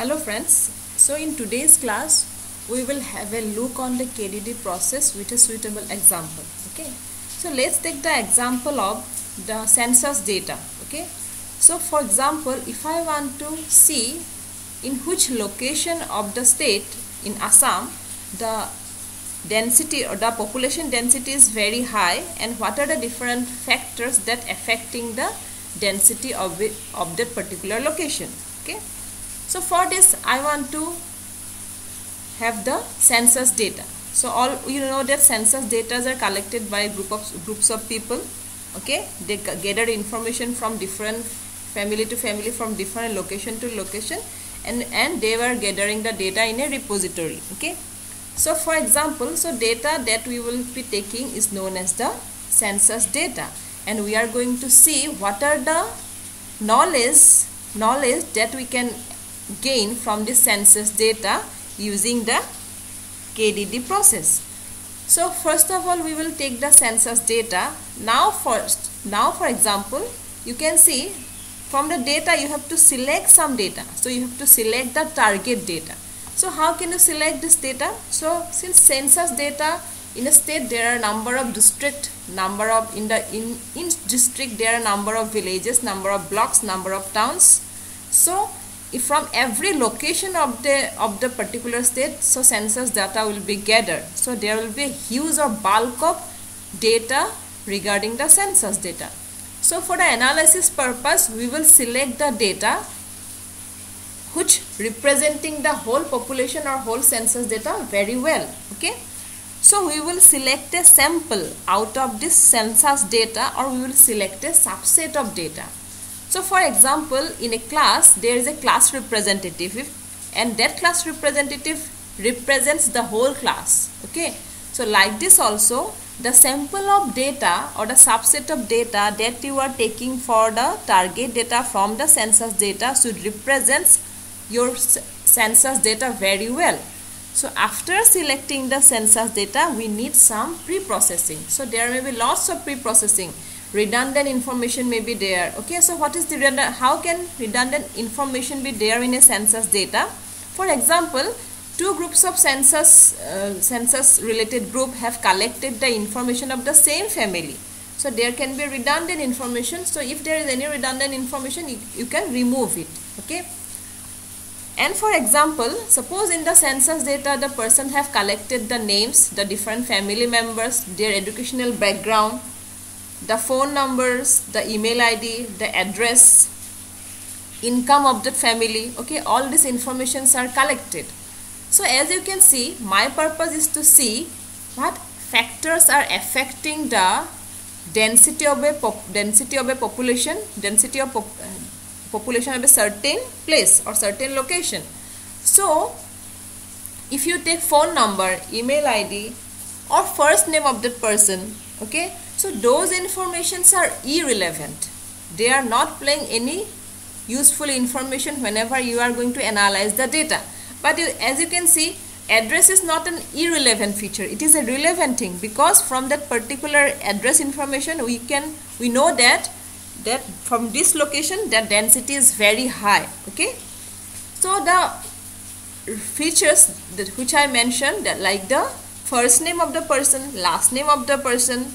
Hello friends, so in today's class we will have a look on the KDD process with a suitable example. Okay, so let's take the example of the census data. Okay, so for example, if I want to see in which location of the state in Assam the density or the population density is very high, and what are the different factors that affecting the density of that particular location. Okay, so for this I want to have the census data. So all you know that census data are collected by groups of people. Okay, they gather information from different family to family, from different location to location, and they were gathering the data in a repository. Okay, so for example, so data that we will be taking is known as the census data, and we are going to see what are the knowledge that we can gain from this census data using the KDD process. So first of all, we will take the census data. Now for example, you can see from the data you have to select some data. So you have to select the target data. So how can you select this data? So since census data in a state, there are number of district, number of in district there are number of villages, number of blocks, number of towns. So if from every location of the particular state, so census data will be gathered. So there will be a huge or bulk of data regarding the census data. So for the analysis purpose, we will select the data which representing the whole population or whole census data very well. Okay, so we will select a sample out of this census data, or we will select a subset of data. So for example, in a class there is a class representative, and that class representative represents the whole class. Okay, so like this also, the sample of data or the subset of data that you are taking for the target data from the census data should represent your census data very well. So after selecting the census data, we need some pre-processing. So there may be lots of pre-processing. Redundant information may be there. Okay, so what is the redundant? How can redundant information be there in a census data? For example, two groups of census related group have collected the information of the same family. So there can be redundant information. So if there is any redundant information, you can remove it. Okay. And for example, suppose in the census data the person have collected the names, the different family members, their educational background, the phone numbers, the email ID, the address, income of the family. Okay, all these informations are collected. So as you can see, my purpose is to see what factors are affecting the density of a population, population of a certain place or certain location. So if you take phone number, email ID, or first name of that person, okay, so those informations are irrelevant. They are not playing any useful information whenever you are going to analyze the data. But as you can see, address is not an irrelevant feature. It is a relevant thing, because from that particular address information we know that from this location the density is very high. Okay, so the features which I mentioned, that like the first name of the person, last name of the person,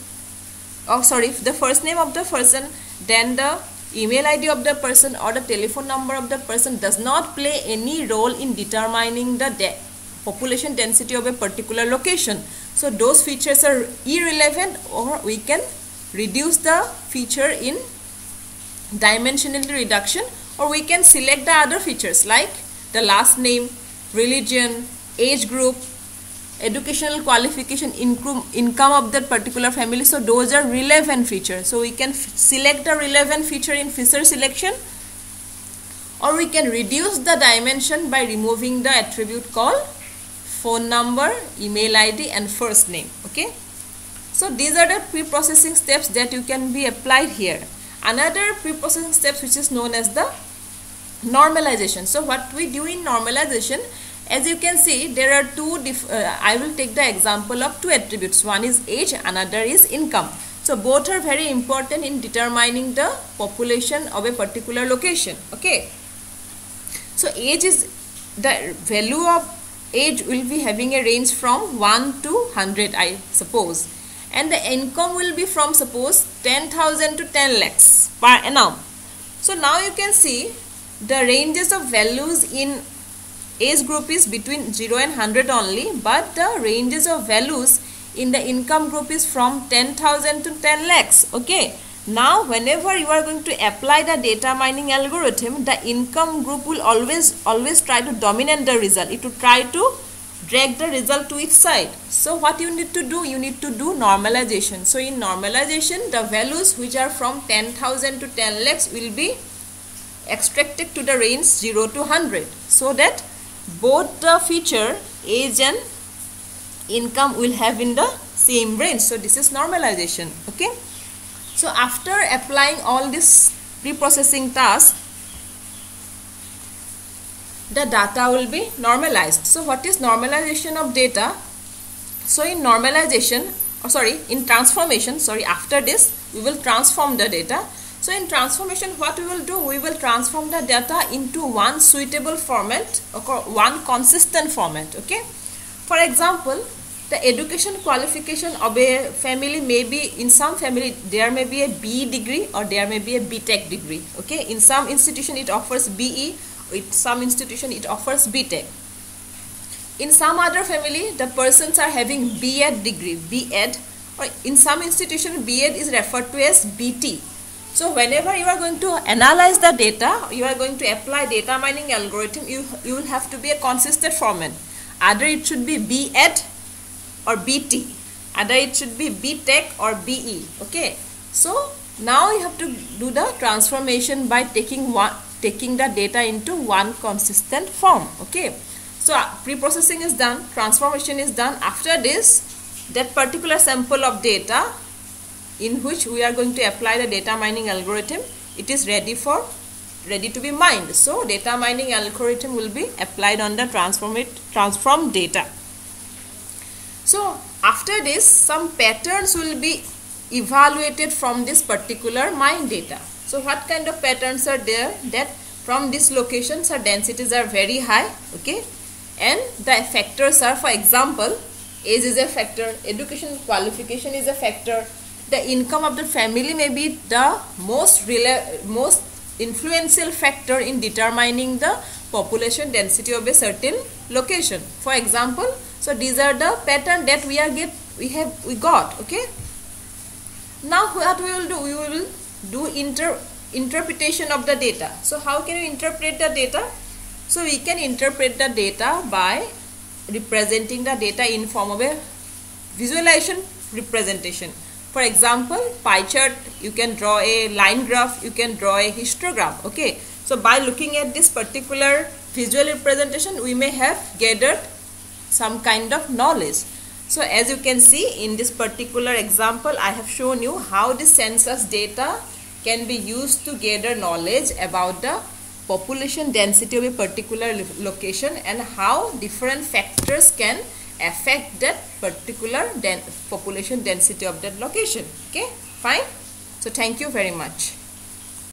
the first name of the person, then the email ID of the person or the telephone number of the person does not play any role in determining the population density of a particular location. So those features are irrelevant, or we can reduce the feature in dimensionality reduction, or we can select the other features like the last name, religion, age group, educational qualification, income of that particular family. So those are relevant features. So we can select the relevant feature in feature selection, or we can reduce the dimension by removing the attribute called phone number, email ID, and first name. Okay, so these are the pre-processing steps that you can be applied here. Another pre-processing steps which is known as the normalization. So what we do in normalization, as you can see, there are two I will take the example of two attributes. One is age, another is income. So both are very important in determining the population of a particular location. Okay, so age is the value of age will be having a range from 1 to 100, I suppose, and the income will be from, suppose, 10,000 to 10 lakhs per annum. So now you can see the ranges of values in age group is between 0 and 100 only, but the ranges of values in the income group is from 10,000 to 10 lakhs. Okay. Now whenever you are going to apply the data mining algorithm, the income group will always try to dominate the result. It will try to drag the result to its side. So what you need to do? You need to do normalization. So in normalization, the values which are from 10,000 to 10 lakhs will be extracted to the range 0 to 100, so that both the feature age and income will have in the same range. So this is normalization. Okay. So after applying all this pre-processing task, the data will be normalized. So what is normalization of data? So in normalization, in transformation, after this we will transform the data. So in transformation, what we will do? We will transform the data into one suitable format or one consistent format. Okay. For example, the education qualification of a family may be, in some family there may be a BE degree or there may be a BTech degree. Okay. In some institution it offers BE, with some institution it offers BTech. In some other family the persons are having B.Ed degree, B.Ed, or in some institution B.Ed is referred to as BT. So whenever you are going to analyze the data, you are going to apply data mining algorithm, you will have to be a consistent format. Either it should be B.Ed or BT, either it should be BTech or BE. Okay. So now you have to do the transformation by taking the data into one consistent form. Okay. So pre-processing is done, transformation is done. After this, that particular sample of data in which we are going to apply the data mining algorithm, it is ready to be mined. So data mining algorithm will be applied on the transformed data. So after this, some patterns will be evaluated from this particular mined data. So what kind of patterns are there? That from this location, so densities are very high. Okay. And the factors are, for example, age is a factor, education qualification is a factor, the income of the family may be the most influential factor in determining the population density of a certain location. For example, so these are the pattern that we got. Okay. Now what we will do? We will do interpretation of the data. So how can we interpret the data? So we can interpret the data by representing the data in form of a visualization representation. For example, pie chart, you can draw a line graph, you can draw a histogram. Okay. So by looking at this particular visual representation, we may have gathered some kind of knowledge. So as you can see in this particular example, I have shown you how the census data can be used to gather knowledge about the population density of a particular location and how different factors can affect that particular population density of that location. Okay, fine. So thank you very much.